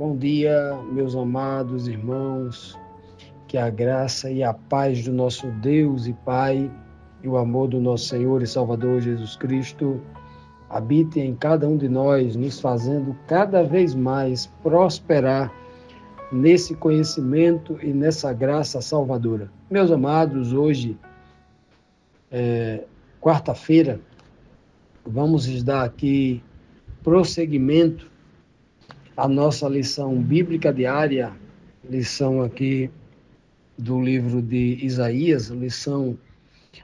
Bom dia, meus amados irmãos, que a graça e a paz do nosso Deus e Pai e o amor do nosso Senhor e Salvador Jesus Cristo habitem em cada um de nós, nos fazendo cada vez mais prosperar nesse conhecimento e nessa graça salvadora. Meus amados, hoje, quarta-feira, vamos dar aqui prosseguimento à nossa lição bíblica diária, lição aqui do livro de Isaías, lição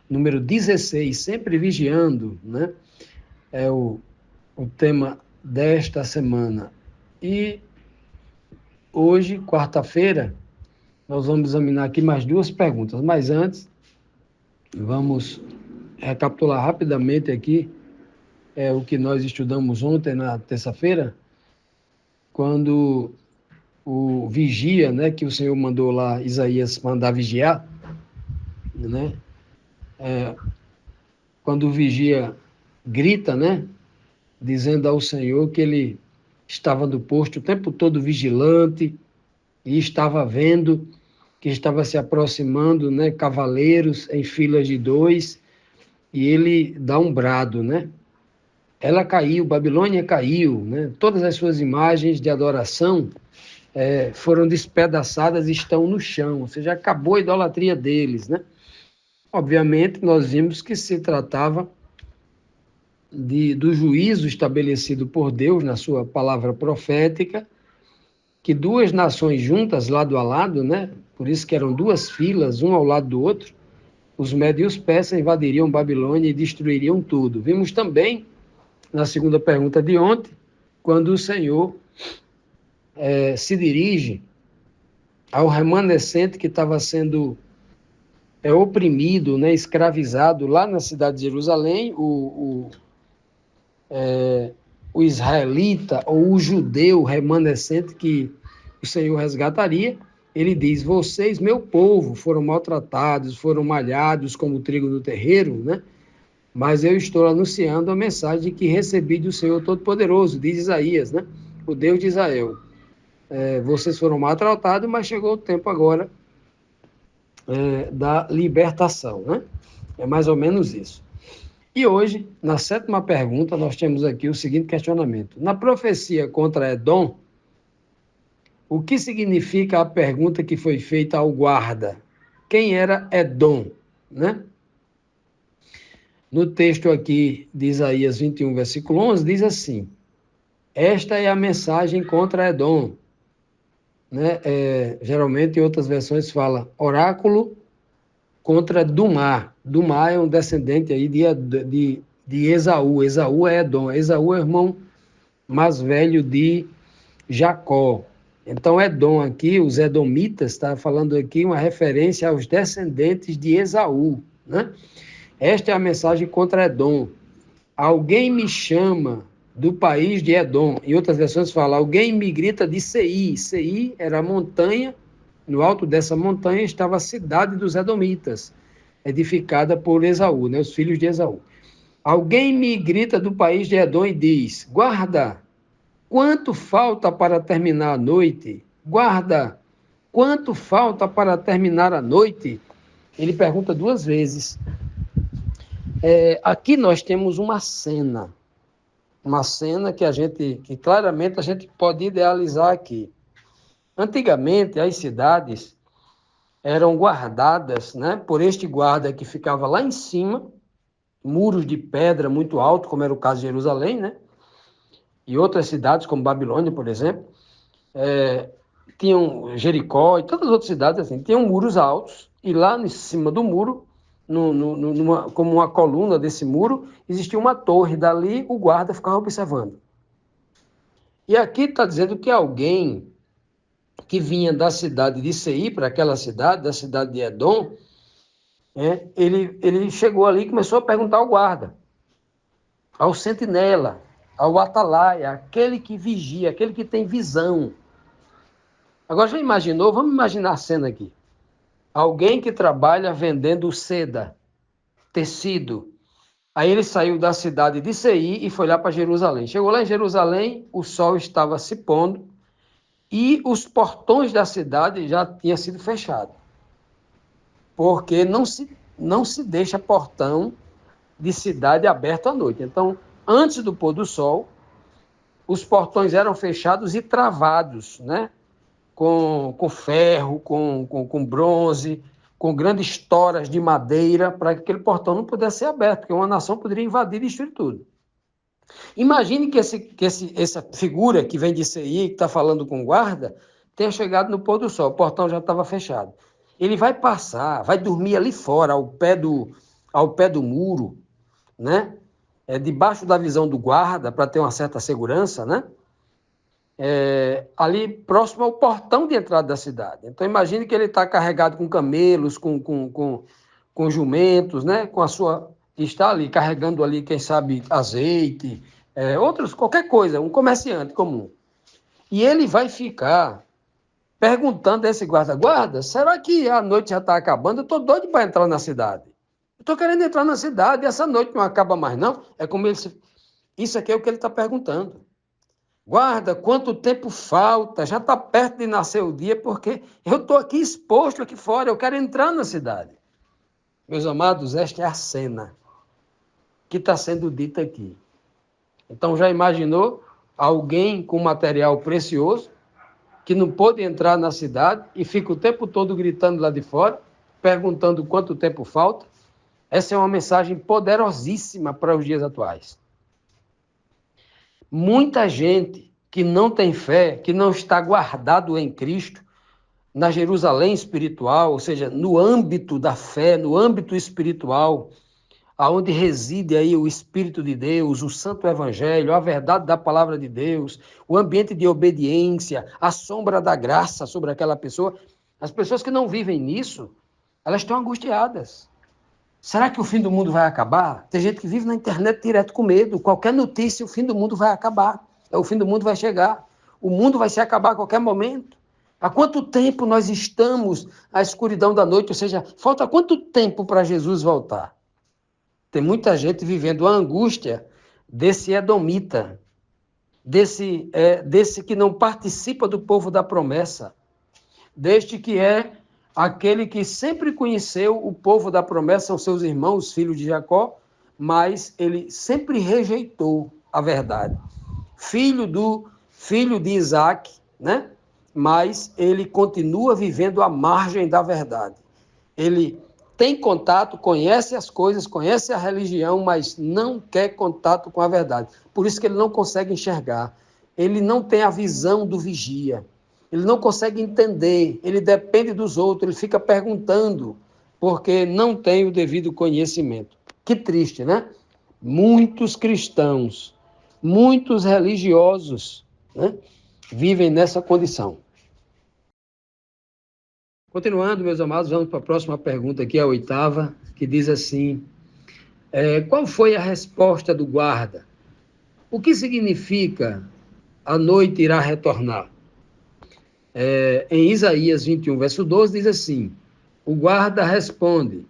número 16, sempre vigiando, né? É o tema desta semana. E hoje, quarta-feira, nós vamos examinar aqui mais duas perguntas. Mas antes, vamos recapitular rapidamente aqui o que nós estudamos ontem, na terça-feira, quando o vigia, né, que o Senhor mandou lá, Isaías mandar vigiar, né? Quando o vigia grita, né, dizendo ao Senhor que ele estava no posto o tempo todo vigilante e estava vendo que estava se aproximando, né, cavaleiros em filas de dois, e ele dá um brado, né? Ela caiu, Babilônia caiu, né? Todas as suas imagens de adoração foram despedaçadas e estão no chão, ou seja, acabou a idolatria deles, né? Obviamente, nós vimos que se tratava do juízo estabelecido por Deus na sua palavra profética, que duas nações juntas, lado a lado, né? Por isso que eram duas filas, um ao lado do outro, os médios e os persas invadiriam Babilônia e destruiriam tudo. Vimos também, na segunda pergunta de ontem, quando o Senhor se dirige ao remanescente que estava sendo oprimido, né, escravizado lá na cidade de Jerusalém, o israelita ou o judeu remanescente que o Senhor resgataria. Ele diz: vocês, meu povo, foram maltratados, foram malhados como trigo no terreiro, né? Mas eu estou anunciando a mensagem que recebi do Senhor Todo-Poderoso, diz Isaías, né? O Deus de Israel. Vocês foram maltratados, mas chegou o tempo agora da libertação, né? É mais ou menos isso. E hoje, na sétima pergunta, nós temos aqui o seguinte questionamento. Na profecia contra Edom, o que significa a pergunta que foi feita ao guarda? Quem era Edom, né? No texto aqui de Isaías 21, versículo 11, diz assim: esta é a mensagem contra Edom, né? Geralmente em outras versões fala oráculo contra Dumá. Dumá é um descendente aí de Esaú. Esaú é Edom. Esaú é o irmão mais velho de Jacó. Então, Edom aqui, os edomitas, está falando aqui uma referência aos descendentes de Esaú, né? Esta é a mensagem contra Edom. Alguém me chama do país de Edom. Em outras versões fala, alguém me grita de Seir. Seir era a montanha, no alto dessa montanha estava a cidade dos edomitas, edificada por Esaú, né, os filhos de Esaú. Alguém me grita do país de Edom e diz: guarda, quanto falta para terminar a noite? Guarda, quanto falta para terminar a noite? Ele pergunta duas vezes. Aqui nós temos uma cena que claramente a gente pode idealizar aqui. Antigamente, as cidades eram guardadas, né, por este guarda que ficava lá em cima, muros de pedra muito altos, como era o caso de Jerusalém, né, e outras cidades, como Babilônia, por exemplo, tinham Jericó e todas as outras cidades, assim, tinham muros altos, e lá em cima do muro, como uma coluna desse muro, existia uma torre, dali o guarda ficava observando. E aqui está dizendo que alguém que vinha da cidade de Seir para aquela cidade, da cidade de Edom, ele chegou ali e começou a perguntar ao guarda, ao sentinela, ao atalaia, aquele que vigia, aquele que tem visão. Agora, já imaginou? Vamos imaginar a cena aqui. Alguém que trabalha vendendo seda, tecido. Aí ele saiu da cidade de Seir e foi lá para Jerusalém. Chegou lá em Jerusalém, o sol estava se pondo, e os portões da cidade já tinham sido fechados, porque não se deixa portão de cidade aberto à noite. Então, antes do pôr do sol, os portões eram fechados e travados, né? Com ferro, com bronze, com grandes toras de madeira, para que aquele portão não pudesse ser aberto, porque uma nação poderia invadir e destruir tudo. Imagine que essa figura que vem de CI, que está falando com o guarda, tenha chegado no pôr do sol, o portão já estava fechado. Ele vai passar, vai dormir ali fora, ao pé do muro, né? Debaixo da visão do guarda, para ter uma certa segurança, né? Ali próximo ao portão de entrada da cidade. Então, imagine que ele está carregado com camelos, com jumentos, né? Com a sua... Está ali carregando ali, quem sabe, azeite, outros, qualquer coisa, um comerciante comum. E ele vai ficar perguntando a esse guarda, será que a noite já está acabando? Eu estou doido para entrar na cidade. Eu estou querendo entrar na cidade e essa noite não acaba mais, não. É como ele... Isso aqui é o que ele está perguntando. Guarda, quanto tempo falta? Já está perto de nascer o dia, porque eu estou aqui exposto aqui fora, eu quero entrar na cidade. Meus amados, esta é a cena que está sendo dita aqui. Então, já imaginou alguém com material precioso que não pôde entrar na cidade e fica o tempo todo gritando lá de fora, perguntando quanto tempo falta? Essa é uma mensagem poderosíssima para os dias atuais. Muita gente que não tem fé, que não está guardado em Cristo, na Jerusalém espiritual, ou seja, no âmbito da fé, no âmbito espiritual, aonde reside aí o Espírito de Deus, o Santo Evangelho, a verdade da Palavra de Deus, o ambiente de obediência, a sombra da graça sobre aquela pessoa. As pessoas que não vivem nisso, elas estão angustiadas. Será que o fim do mundo vai acabar? Tem gente que vive na internet direto com medo. Qualquer notícia, o fim do mundo vai acabar. O fim do mundo vai chegar. O mundo vai se acabar a qualquer momento. Há quanto tempo nós estamos à escuridão da noite? Ou seja, falta quanto tempo para Jesus voltar? Tem muita gente vivendo a angústia desse edomita, desse que não participa do povo da promessa, deste que é aquele que sempre conheceu o povo da promessa, são seus irmãos, os filhos de Jacó, mas ele sempre rejeitou a verdade. Filho de Isaac, né? Mas ele continua vivendo à margem da verdade. Ele tem contato, conhece as coisas, conhece a religião, mas não quer contato com a verdade. Por isso que ele não consegue enxergar. Ele não tem a visão do vigia. Ele não consegue entender. Ele depende dos outros. Ele fica perguntando, porque não tem o devido conhecimento. Que triste, né? Muitos cristãos, muitos religiosos, né, vivem nessa condição. Continuando, meus amados, vamos para a próxima pergunta aqui, a oitava, que diz assim, qual foi a resposta do guarda? O que significa a noite irá retornar? Em Isaías 21, verso 12, diz assim, o guarda responde,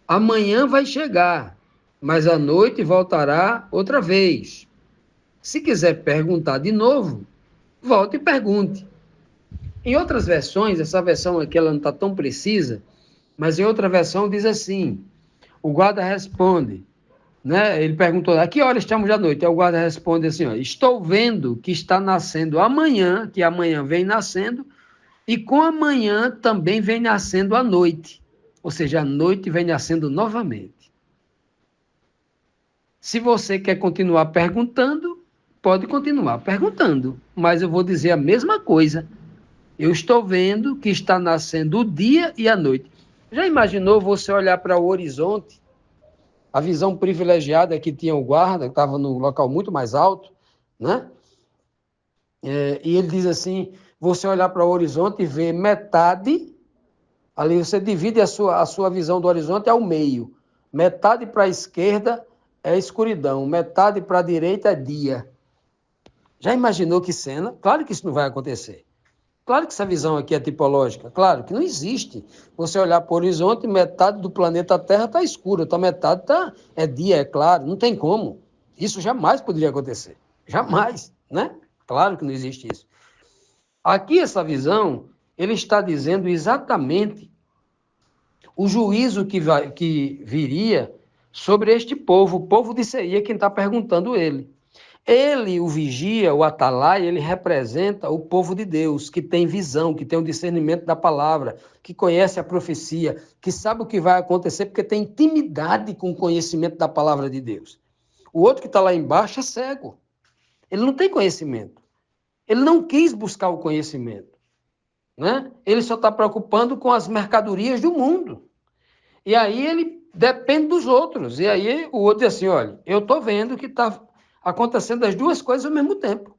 amanhã vai chegar, mas a noite voltará outra vez. Se quiser perguntar de novo, volte e pergunte. Em outras versões, essa versão aqui ela não está tão precisa, mas em outra versão diz assim, o guarda responde, né? Ele perguntou, a que hora estamos da noite? Aí o guarda responde assim, ó, estou vendo que está nascendo amanhã, que amanhã vem nascendo, e com amanhã também vem nascendo a noite, ou seja, a noite vem nascendo novamente. Se você quer continuar perguntando, pode continuar perguntando, mas eu vou dizer a mesma coisa. Eu estou vendo que está nascendo o dia e a noite. Já imaginou você olhar para o horizonte? A visão privilegiada que tinha o guarda, que estava num local muito mais alto, né? E ele diz assim, você olhar para o horizonte e ver metade, ali você divide a sua visão do horizonte ao meio. Metade para a esquerda é escuridão, metade para a direita é dia. Já imaginou que cena? Claro que isso não vai acontecer. Claro que essa visão aqui é tipológica, claro que não existe. Você olhar para o horizonte, metade do planeta Terra está escura, outra metade é dia, é claro, não tem como. Isso jamais poderia acontecer. Jamais, né? Claro que não existe isso. Aqui, essa visão, ele está dizendo exatamente o juízo que viria sobre este povo. O povo de Seir é quem está perguntando ele. Ele, o vigia, o atalaia, ele representa o povo de Deus, que tem visão, que tem o discernimento da palavra, que conhece a profecia, que sabe o que vai acontecer, porque tem intimidade com o conhecimento da palavra de Deus. O outro que está lá embaixo é cego. Ele não tem conhecimento. Ele não quis buscar o conhecimento. Né? Ele só está preocupando com as mercadorias do mundo. E aí ele depende dos outros. E aí o outro diz assim, olha, eu estou vendo que está acontecendo as duas coisas ao mesmo tempo.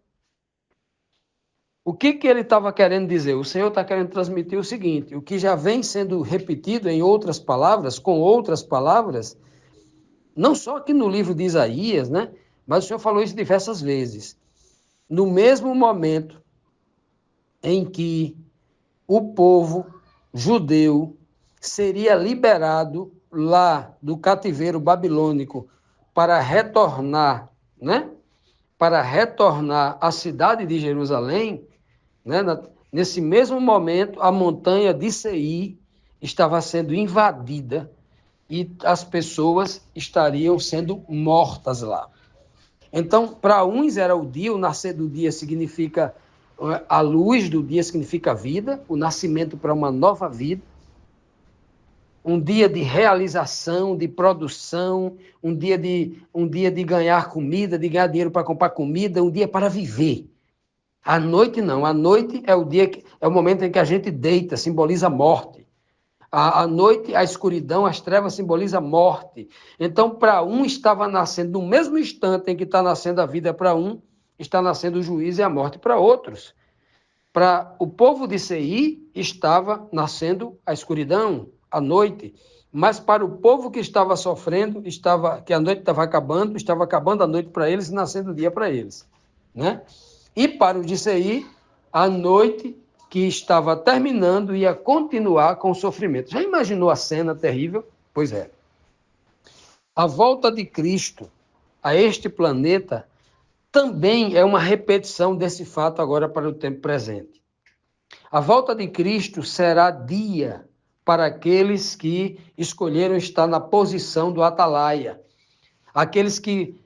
O que ele estava querendo dizer? O Senhor está querendo transmitir o seguinte, o que já vem sendo repetido em outras palavras, com outras palavras, não só aqui no livro de Isaías, né? Mas o Senhor falou isso diversas vezes. No mesmo momento em que o povo judeu seria liberado lá do cativeiro babilônico para retornar, né? Para retornar à cidade de Jerusalém, né? Nesse mesmo momento, a montanha de Seir estava sendo invadida e as pessoas estariam sendo mortas lá. Então, para uns era o dia, o nascer do dia significa, a luz do dia significa vida, o nascimento para uma nova vida, um dia de realização, de produção, um dia de ganhar comida, de ganhar dinheiro para comprar comida, um dia para viver. A noite não, a noite é é o momento em que a gente deita, simboliza a morte. A noite, a escuridão, as trevas simboliza a morte. Então, para um estava nascendo, no mesmo instante em que está nascendo a vida para um, está nascendo o juízo e a morte para outros. Para o povo de Seir, estava nascendo a escuridão, a noite. Mas para o povo que estava sofrendo, que a noite estava acabando a noite para eles e nascendo o dia para eles. Né? E para o de Seir, a noite que estava terminando ia continuar com o sofrimento. Já imaginou a cena terrível? Pois é. A volta de Cristo a este planeta também é uma repetição desse fato agora para o tempo presente. A volta de Cristo será dia para aqueles que escolheram estar na posição do atalaia, aqueles que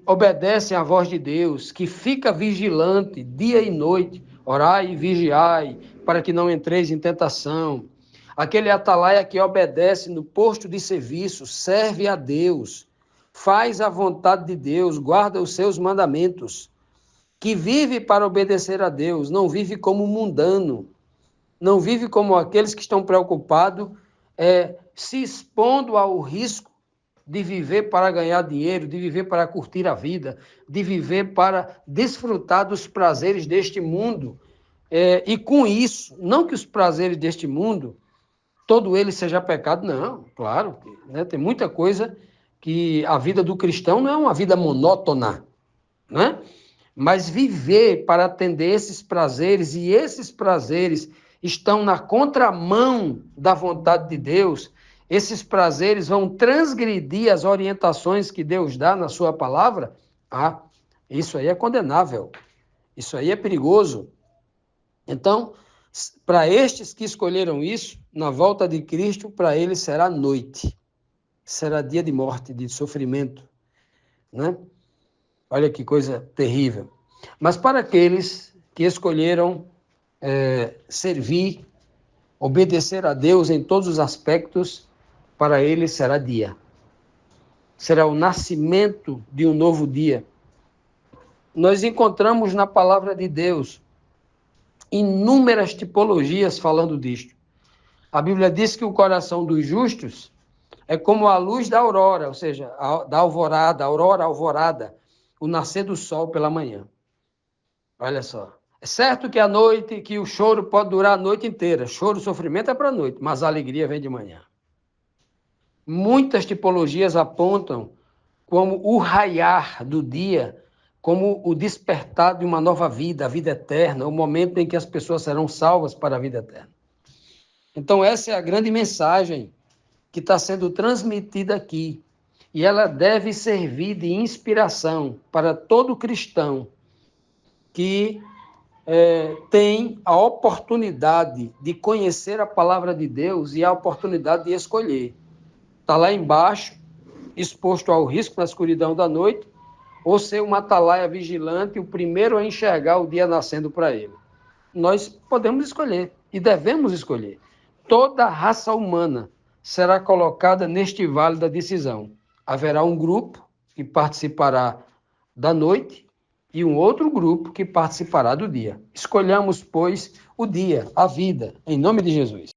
obedecem à voz de Deus, que fica vigilante dia e noite, orai e vigiai, para que não entreis em tentação. Aquele atalaia que obedece no posto de serviço, serve a Deus, faz a vontade de Deus, guarda os seus mandamentos, que vive para obedecer a Deus, não vive como mundano, não vive como aqueles que estão preocupados, se expondo ao risco de viver para ganhar dinheiro, de viver para curtir a vida, de viver para desfrutar dos prazeres deste mundo. E com isso, não que os prazeres deste mundo, todo ele seja pecado, não, claro, né? Tem muita coisa que a vida do cristão não é uma vida monótona, né? Mas viver para atender esses prazeres, e esses prazeres estão na contramão da vontade de Deus, esses prazeres vão transgredir as orientações que Deus dá na sua palavra, isso aí é condenável, isso aí é perigoso. Então, para estes que escolheram isso, na volta de Cristo, para eles será noite, será dia de morte, de sofrimento, né? Olha que coisa terrível. Mas para aqueles que escolheram servir, obedecer a Deus em todos os aspectos, para eles será dia. Será o nascimento de um novo dia. Nós encontramos na palavra de Deus inúmeras tipologias falando disto. A Bíblia diz que o coração dos justos é como a luz da aurora, ou seja, da alvorada, aurora, alvorada, o nascer do sol pela manhã. Olha só. É certo que a noite, que o choro pode durar a noite inteira. Choro, sofrimento é para a noite, mas a alegria vem de manhã. Muitas tipologias apontam como o raiar do dia, como o despertar de uma nova vida, a vida eterna, o momento em que as pessoas serão salvas para a vida eterna. Então, essa é a grande mensagem que está sendo transmitida aqui. E ela deve servir de inspiração para todo cristão que tem a oportunidade de conhecer a palavra de Deus e a oportunidade de escolher. Está lá embaixo, exposto ao risco na escuridão da noite, ou ser uma atalaia vigilante, o primeiro a enxergar o dia nascendo para ele. Nós podemos escolher e devemos escolher. Toda a raça humana será colocada neste vale da decisão. Haverá um grupo que participará da noite e um outro grupo que participará do dia. Escolhamos, pois, o dia, a vida, em nome de Jesus.